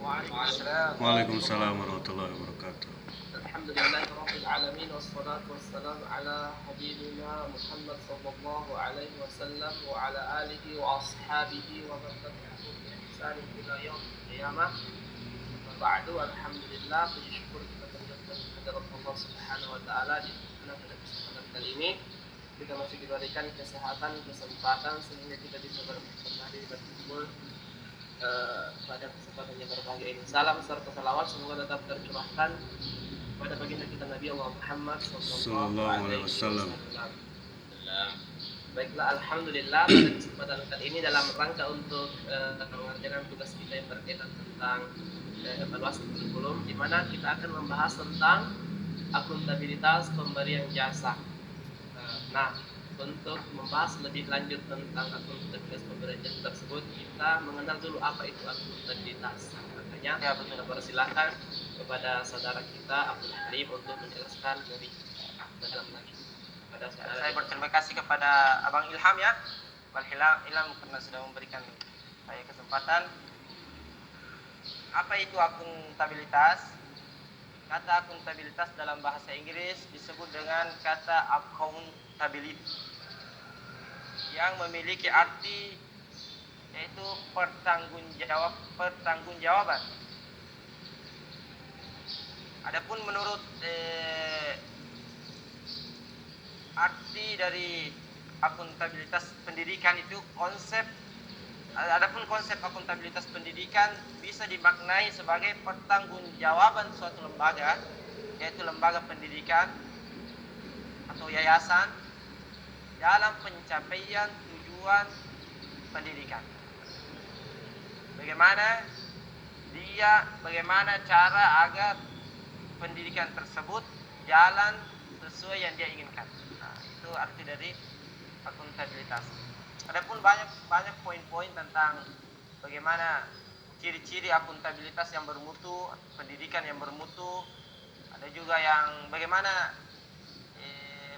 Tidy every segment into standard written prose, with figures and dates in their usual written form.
Waalaikumsalam warahmatullahi wabarakatuh. Alhamdulillahirrabbilalamin. Wassalatu wassalamu ala habibina Muhammad sallallahu alaihi wasallam wa ala alihi wa ashabihi wa man tabi'ahu bi ihsanin ila yaumil qiyamah. Ba'du, alhamdulillah, puji syukur kita panjatkan kehadirat Allah Subhanahu wa taala di mana pada kesempatan kali ini kita masih diberikan kesehatan, kesempatan sehingga kita bisa kembali berkumpul pada kesempatan yang berbahagia ini. Salam serta salawat semoga tetap tercurahkan pada baginda kita Nabi Allah Muhammad sallallahu alaihi wasallam. Baiklah, alhamdulillah, pada kesempatan kali ini dalam rangka untuk mengerjakan tugas kita yang berkaitan tentang evaluasi kurikulum, di mana kita akan membahas tentang akuntabilitas pemberian jasa. Nah, untuk membahas lebih lanjut tentang akuntabilitas pemberian jasa tersebut, kita mengenal dulu apa itu akuntabilitas. Makanya kita persilakan kepada saudara kita Abdul Halim untuk menjelaskan lebih dalam lagi. Saya berterima kasih kepada Abang Ilham ya, Abang Ilham karena sudah memberikan saya kesempatan. Apa itu akuntabilitas? Kata akuntabilitas dalam bahasa Inggris disebut dengan kata accountability, yang memiliki arti yaitu pertanggungjawaban. Adapun menurut arti dari akuntabilitas pendidikan itu Adapun konsep akuntabilitas pendidikan bisa dimaknai sebagai pertanggungjawaban suatu lembaga, yaitu lembaga pendidikan atau yayasan, dalam pencapaian tujuan pendidikan. Bagaimana cara agar pendidikan tersebut jalan sesuai yang dia inginkan. Nah, itu arti dari akuntabilitas. Adapun banyak poin-poin tentang bagaimana ciri-ciri akuntabilitas yang bermutu, pendidikan yang bermutu. Ada juga yang bagaimana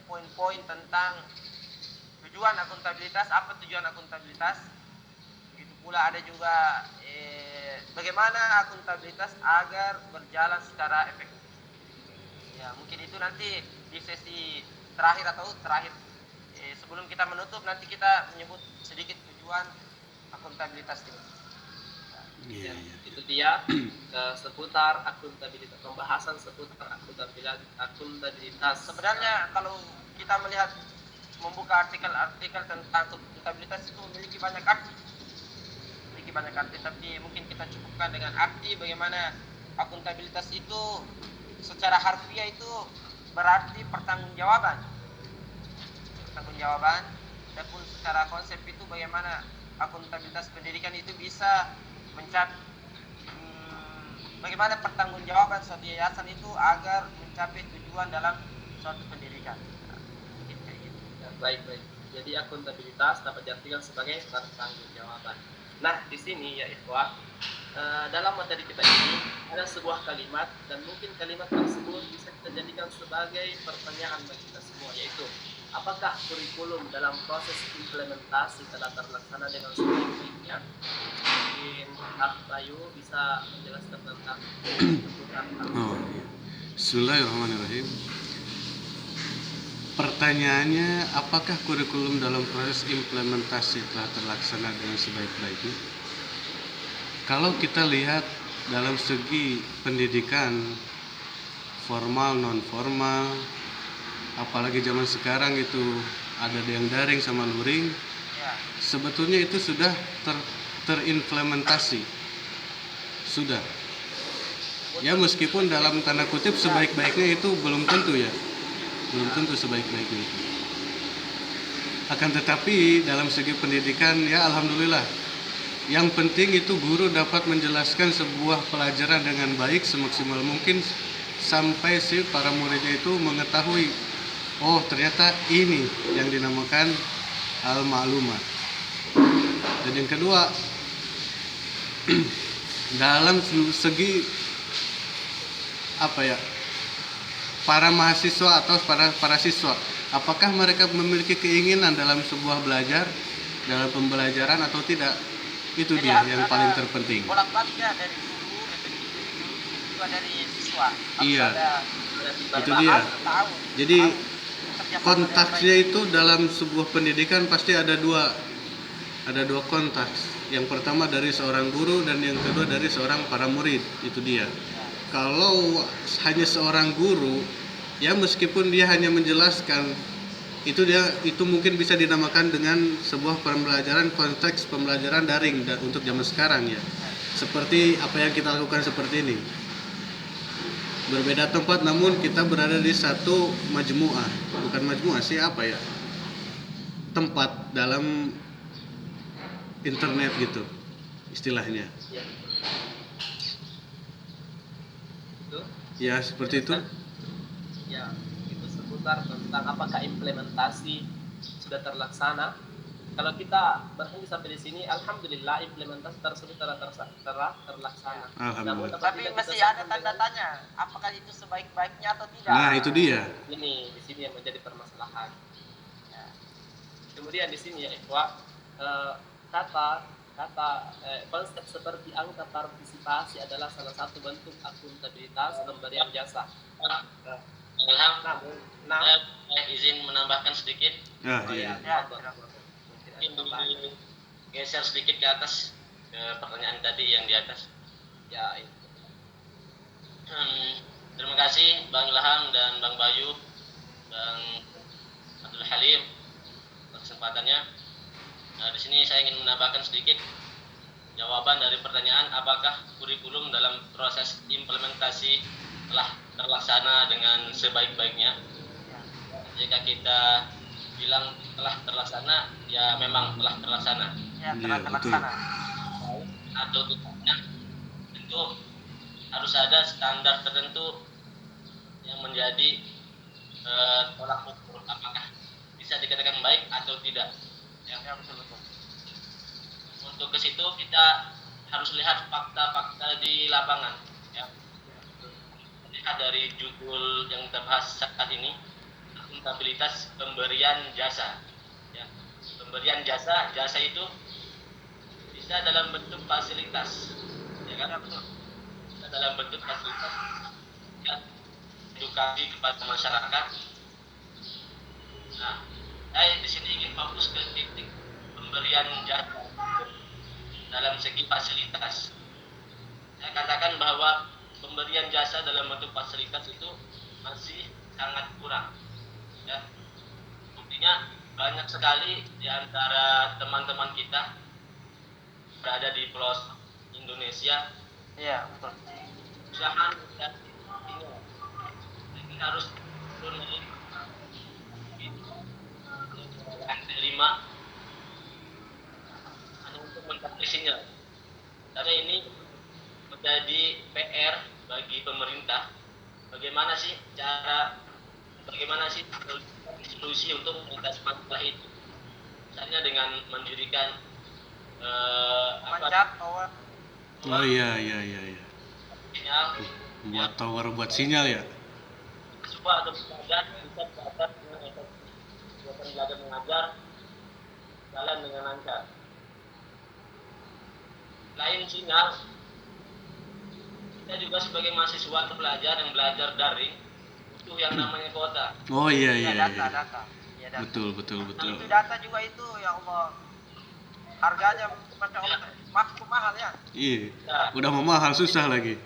poin-poin tentang tujuan akuntabilitas, apa tujuan akuntabilitas. Begitu pula ada juga bagaimana akuntabilitas agar berjalan secara efektif. Ya, mungkin itu nanti di sesi terakhir sebelum kita menutup, nanti kita menyebut sedikit tujuan akuntabilitas itu. Ya, itu dia seputar akuntabilitas, pembahasan seputar akuntabilitas. Sebenarnya kalau kita membuka artikel tentang akuntabilitas itu memiliki banyak arti, tapi mungkin kita cukupkan dengan arti bagaimana akuntabilitas itu secara harfiah itu berarti pertanggungjawaban. Adapun secara konsep itu bagaimana akuntabilitas pendidikan itu bisa bagaimana pertanggungjawaban suatu yayasan itu agar mencapai tujuan dalam suatu pendidikan. Baik. Jadi akuntabilitas dapat diartikan sebagai pertanggungjawaban. Nah, di sini ya ikhwah, dalam materi kita ini ada sebuah kalimat, dan mungkin kalimat tersebut bisa kita jadikan sebagai pertanyaan bagi kita semua, yaitu apakah kurikulum dalam proses implementasi telah terlaksana dengan sebaik-baiknya? Mungkin Bayu bisa menjelaskan tentang Bismillahirrahmanirrahim. Pertanyaannya, apakah kurikulum dalam proses implementasi telah terlaksana dengan sebaik-baiknya? Kalau kita lihat dalam segi pendidikan formal, non formal, apalagi zaman sekarang itu ada yang daring sama luring, sebetulnya itu sudah terimplementasi. Sudah. Ya, meskipun dalam tanda kutip sebaik-baiknya itu belum tentu sebaik-baiknya itu. Akan tetapi dalam segi pendidikan ya alhamdulillah, yang penting itu guru dapat menjelaskan sebuah pelajaran dengan baik semaksimal mungkin sampai si para muridnya itu mengetahui, oh ternyata ini yang dinamakan al-ma'lumat. Dan yang kedua, dalam segi para mahasiswa atau para siswa, apakah mereka memiliki keinginan dalam sebuah belajar, dalam pembelajaran atau tidak? Itu Jadi dia harus yang ada paling terpenting. bolak-balik ya, dari guru, dari guru juga dari siswa. Harus Iya. ada Itu dia. tahu. Jadi Kerjasama kontaksnya dengan itu dalam sebuah pendidikan pasti ada dua kontaks. Yang pertama dari seorang guru dan yang kedua dari seorang para murid. Itu dia. Kalau hanya seorang guru, ya meskipun dia hanya menjelaskan, itu mungkin bisa dinamakan dengan sebuah pembelajaran, konteks pembelajaran daring untuk zaman sekarang ya. Seperti apa yang kita lakukan seperti ini. Berbeda tempat namun kita berada di satu majmuah. Bukan majmuah sih, apa ya? Tempat dalam internet gitu istilahnya. Ya. Itu Ya, seperti itu. ya, itu seputar tentang apakah implementasi sudah terlaksana. Kalau kita berhenti sampai di sini, alhamdulillah implementasi tersebut telah terlaksana. Alhamdulillah. tapi masih ada tanda tanya, apakah itu sebaik-baiknya atau tidak. Nah, itu dia. Ini di sini yang menjadi permasalahan. Ya. Kemudian di sini ya ikhwah, konsep seperti angka partisipasi adalah salah satu bentuk akuntabilitas pemberian jasa. Ilham, Nah, saya izin menambahkan sedikit. Ah, oh iya. ya, Mungkin geser sedikit ke atas ke pertanyaan tadi yang di atas. ya itu. Terima kasih Bang Ilham dan Bang Bayu, Bang Abdul Halim atas kesempatannya. Nah, di sini saya ingin menambahkan sedikit jawaban dari pertanyaan apakah kurikulum dalam proses implementasi telah terlaksana dengan sebaik-baiknya. Jika kita bilang telah terlaksana, ya memang telah terlaksana. Ya, Iya, telah terlaksana. Atau tidaknya, tentu harus ada standar tertentu yang menjadi tolak ukur apakah bisa dikatakan baik atau tidak. Ya, betul. Untuk ke situ kita harus lihat fakta-fakta di lapangan. Ya. Lihat dari judul yang kita bahas saat ini, akuntabilitas pemberian jasa. Ya. Pemberian jasa itu bisa dalam bentuk fasilitas, ya kan? Bisa dalam bentuk fasilitas, ya, edukasi kepada masyarakat. Nah, saya di sini ingin fokus ke titik pemberian jasa dalam segi fasilitas. Saya katakan bahwa pemberian jasa dalam bentuk fasilitas itu masih sangat kurang. Ya. Buktinya banyak sekali di antara teman-teman kita berada di pelosok Indonesia. Iya, betul. Usaha dan ini harus turun lantai 5 hanya untuk mencari sinyal. Karena ini menjadi PR bagi pemerintah. Bagaimana sih solusi untuk mengatasi masalah itu? Misalnya dengan mendirikan Manjat tower. Oh iya. sinyal, Buat tower buat sinyal ya. siswa atau pelajar bisa belajar dengan efektif. Kegiatan belajar mengajar jalan dengan lancar. Lain sinyal, kita juga sebagai mahasiswa atau pelajar yang belajar daring butuh yang namanya kuota. Oh iya. Data. Ya, data. Betul. Itu data juga itu, ya Allah. Harganya macam maksimum mahal ya. Iya. Nah, Udah mau mahal susah lagi.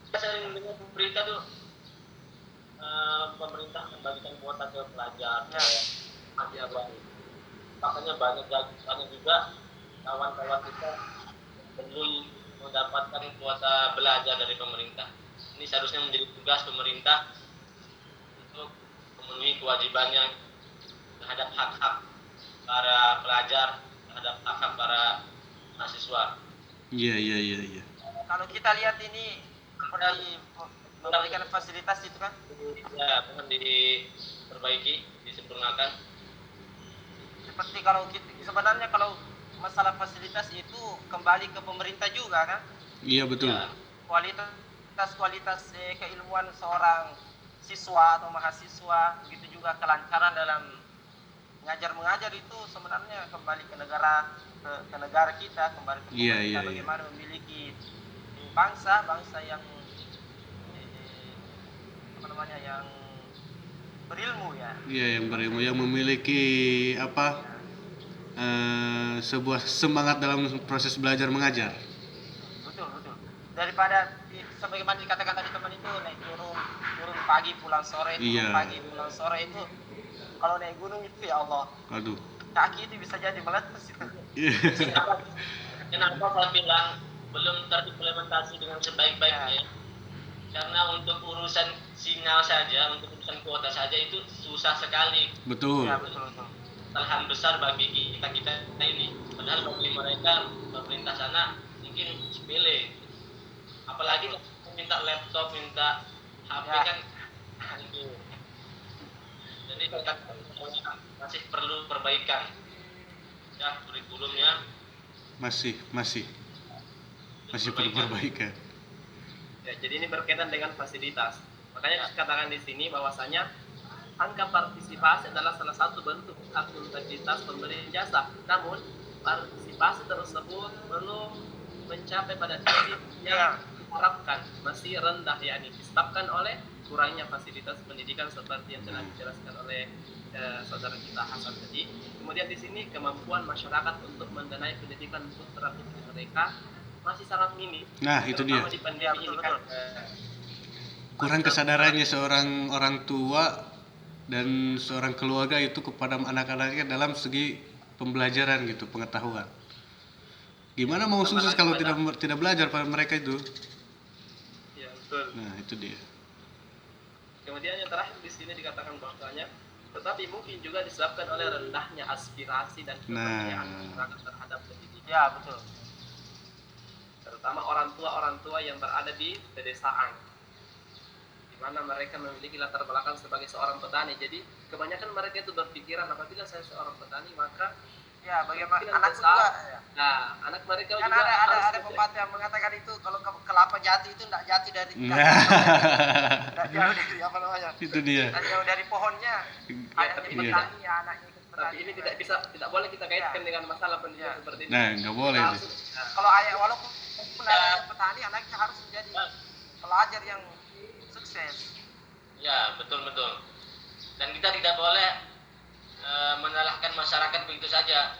saya sering dengar berita tuh pemerintah membagikan kuota ke pelajar, Ya. masih abang. Makanya banyak juga kawan-kawan kita belum mendapatkan kuota belajar dari pemerintah. Ini seharusnya menjadi tugas pemerintah untuk memenuhi kewajibannya terhadap hak-hak para pelajar, terhadap hak-hak para mahasiswa. Iya. Kalau kita lihat ini seperti memberikan fasilitas itu kan. Ya, mohon diperbaiki, disempurnakan. Seperti kalau sebenarnya kalau masalah fasilitas itu kembali ke pemerintah juga kan. Iya betul. Ya, Kualitas keilmuan seorang siswa atau mahasiswa, begitu juga kelancaran dalam mengajar itu sebenarnya kembali ke negara kita, kembali ke Iya, kita iya, iya. bagaimana memiliki bangsa yang apa namanya, yang berilmu ya. Iya, yang berilmu, yang memiliki apa, sebuah semangat dalam proses belajar mengajar. Betul. Daripada sebagaimana dikatakan tadi teman itu, naik turun pagi pulang sore, turun Iya. pagi pulang sore itu, kalau naik gunung itu ya Allah, Aduh. kaki itu bisa jadi meletus itu. Kenapa saya bilang belum terimplementasi dengan sebaik-baiknya? Karena untuk urusan sinyal saja, untuk urusan kuota saja itu susah sekali. Betul. Ya betul. Kesalahan besar bagi kita ini. Padahal bagi mereka pemerintah sana mungkin sepele. Apalagi kalau minta laptop, minta HP Ya. kan. Jadi masih perlu perbaikan. Ya, kurikulumnya. Masih perlu perbaikan. Ya, jadi ini berkaitan dengan fasilitas. Makanya Ya. dikatakan di sini bahwasanya angka partisipasi adalah salah satu bentuk akuntabilitas pemberi jasa. Namun partisipasi tersebut belum mencapai pada titik yang diharapkan, masih rendah, yakni disebabkan oleh kurangnya fasilitas pendidikan seperti yang telah dijelaskan oleh saudara kita Hasan tadi. Kemudian di sini kemampuan masyarakat untuk mendanai pendidikan putra-putri mereka masih sangat minim. Nah, itu dia. Terutama di pandemi ini kan. Kurang kesadarannya seorang orang tua dan seorang keluarga itu kepada anak-anaknya dalam segi pembelajaran gitu, pengetahuan. Gimana mau sukses kalau tidak belajar pada mereka itu? Ya, betul. Nah, itu dia. Kemudian yang terakhir di sini dikatakan bahwasanya tetapi mungkin juga disebabkan oleh rendahnya aspirasi dan kepercayaan masyarakat terhadap pendidikan. Ya betul. Terutama orang tua yang berada di pedesaan, di mana mereka memiliki latar belakang sebagai seorang petani. Jadi kebanyakan mereka itu berpikiran apabila saya seorang petani maka Ya bagaimana kemungkinan anak besar, juga. Ya. nah anak mereka Kan juga harus ada pepatah yang mengatakan itu, kalau kelapa jatuh itu tidak jatuh dari tidak jauh dari apa namanya, Itu dia. tidak jauh dari pohonnya. Ayahnya iya. petani, ya anaknya ikut petani. Tapi ini tidak boleh kita kaitkan dengan masalah pendidikan Ya. seperti ini. Nah, nggak boleh Kita itu. harus- Kalau ayah walaupun ayahnya petani, anaknya harus menjadi pelajar yang sukses. Ya, betul. Dan kita tidak boleh menyalahkan masyarakat begitu saja.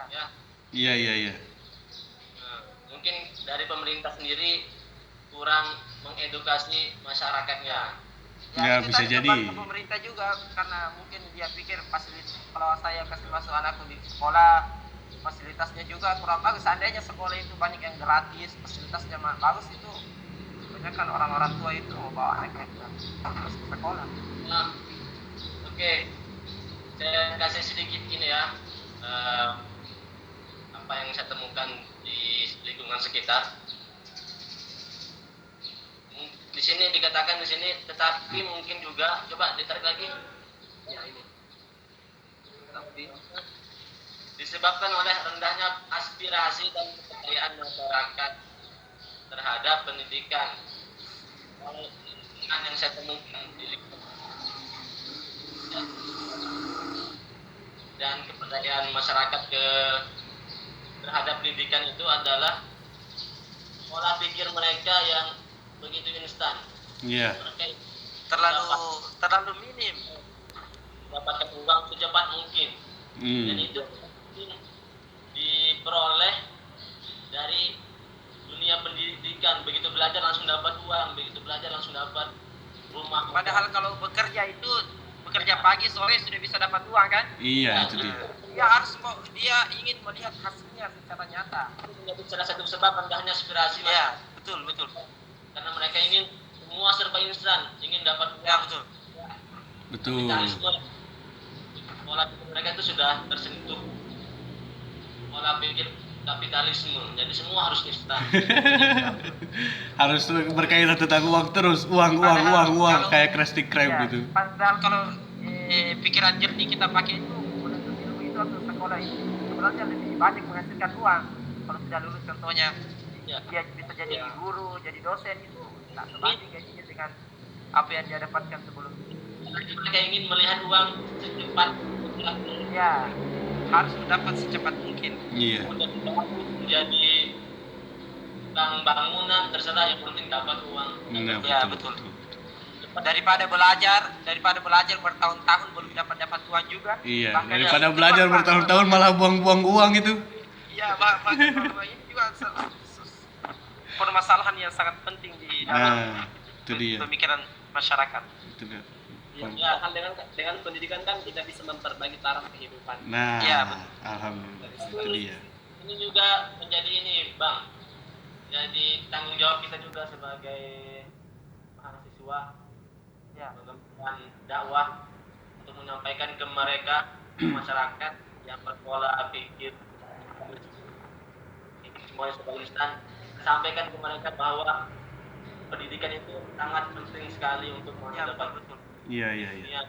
Ya. Ya, Iya. mungkin dari pemerintah sendiri kurang mengedukasi masyarakatnya. Ya, itu bisa tadi jadi. kembali ke pemerintah juga, karena mungkin dia pikir fasilitas, kalau saya kasih masuk anakku di sekolah, fasilitasnya juga kurang bagus. Seandainya sekolah itu banyak yang gratis, fasilitasnya bagus, itu banyak kan orang-orang tua itu mau bawa anaknya terus ke sekolah. Nah, oke. Saya kasih sedikit ini ya. Apa yang saya temukan di lingkungan sekitar. Di sini dikatakan tetapi mungkin juga coba ditarik lagi. Ya, ini. Tapi Disebabkan oleh rendahnya aspirasi dan kepercayaan masyarakat terhadap pendidikan. Kalau yang saya temukan di lingkungan dan kepercayaan masyarakat terhadap pendidikan itu adalah pola pikir mereka yang begitu instan. Iya. Mereka Terlalu minim. mendapatkan uang secepat mungkin. Dan itu mungkin diperoleh dari dunia pendidikan. Begitu belajar langsung dapat uang, begitu belajar langsung dapat rumah. Padahal kalau bekerja pagi sore sudah bisa dapat uang kan? Iya, itu dia. Dia ingin melihat hasilnya secara nyata. Itu menjadi salah satu sebab rendahnya aspirasi. Mas. Ya, betul. Karena mereka ingin semua serba instan, ingin dapat uang. Ya, betul. Betul. Kapitalisme. Pola pikir mereka itu sudah tersentuh pola pikir kapitalisme. Jadi semua harus instan. Harus berkaitan tentang uang terus, uang, kayak Krusty Krab gitu. Padahal kalau pikiran jernih kita pakai itu, menuntut ilmu itu atau sekolah itu sebenarnya lebih banyak menghasilkan uang. Kalau sudah lulus contohnya, Ya. dia bisa jadi guru, jadi dosen, itu tak sebanding gajinya dengan apa yang dia dapatkan sebelum. Karena mereka ingin melihat uang secepat Ya, harus dapat secepat mungkin. Iya. Menjadi bangunan terserah, yang penting dapat uang. Nah, Ya, betul. Daripada belajar bertahun-tahun belum dapat uang juga. Iya, Bahkan daripada ya, belajar cepat, bertahun-tahun malah buang-buang uang itu. Iya, bahkan ini juga permasalahan yang sangat penting di dalam Itu dia. pemikiran masyarakat. Itu dia. Ya, kan dengan pendidikan kan kita bisa memperbaiki taraf kehidupan. Nah, Iya, betul. alhamdulillah. Itu dia. Ini juga menjadi ini, Bang. Jadi tanggung jawab kita juga sebagai mahasiswa, Ya, mengembangkan dakwah untuk menyampaikan ke mereka, masyarakat yang berpola pikir semuanya sebagai Islam, sampaikan ke mereka bahwa pendidikan itu sangat penting sekali untuk ya, mendapat betul. Iya, iya, iya. dunia.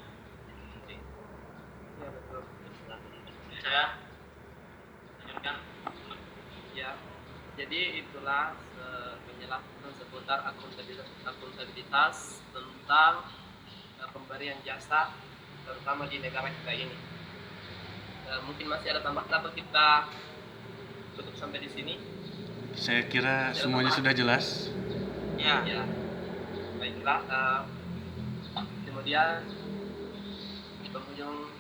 Ya, betul. Saya lanjutkan. Ya, jadi itulah penjelasan seputar akuntabilitas tentang pemberian jasa, terutama di negara kita ini. Mungkin masih ada tambahan atau kita tutup sampai di sini? Saya kira semuanya sudah jelas. Ya, Ya, baiklah. Kemudian di penghujung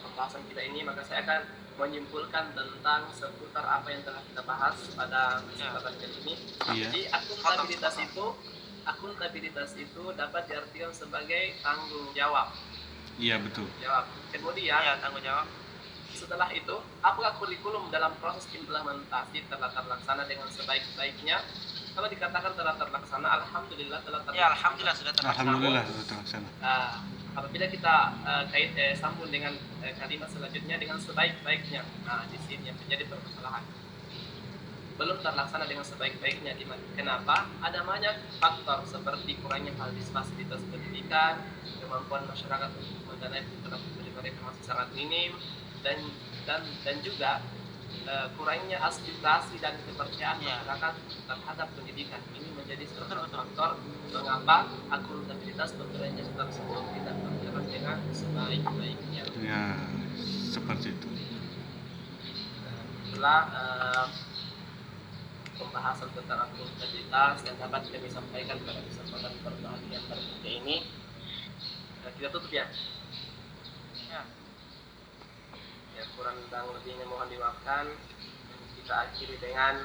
pembahasan kita ini, maka saya akan menyimpulkan tentang seputar apa yang telah kita bahas pada kesempatan kali ini. Iya. Jadi akuntabilitas itu dapat diartikan sebagai tanggung jawab. Iya, betul. Kemudian ya, tanggung jawab. setelah itu, apakah kurikulum dalam proses implementasi telah terlaksana dengan sebaik-baiknya? Kalau dikatakan telah terlaksana, alhamdulillah telah terlaksana. Ya, alhamdulillah sudah terlaksana. Alhamdulillah sudah terlaksana. Apabila kita sambung dengan kalimat selanjutnya dengan sebaik-baiknya, nah di sini yang menjadi permasalahan. Belum terlaksana dengan sebaik-baiknya. Kenapa? Ada banyak faktor seperti kurangnya fasilitas pendidikan, kemampuan masyarakat untuk mendanai program studi mereka masih sangat minim, dan juga kurangnya aspirasi dan kepercayaan masyarakat terhadap pendidikan. Ini menjadi salah satu faktor mengapa akuntabilitas pemberian jasa tersebut tidak berjalan dengan sebaik-baiknya. Ya, seperti itu. Setelah pembahasan tentang akuntabilitas yang dapat kami sampaikan pada kesempatan berbahagia berikutnya ini, kita tutup ya. Ya, kurang dan lebihnya mohon dimaafkan. Kita akhiri dengan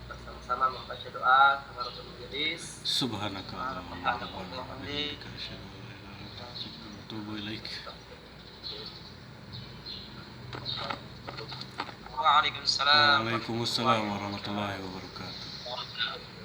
bersama-sama membaca doa kafaratul majelis. Subhanaka Allahumma rabbana wa bihamdika asyhadu an la ilaha illa anta astaghfiruka wa atubu ilaik. Waalaikumsalam. Waalaikumsalam warahmatullahi wabarakatuh.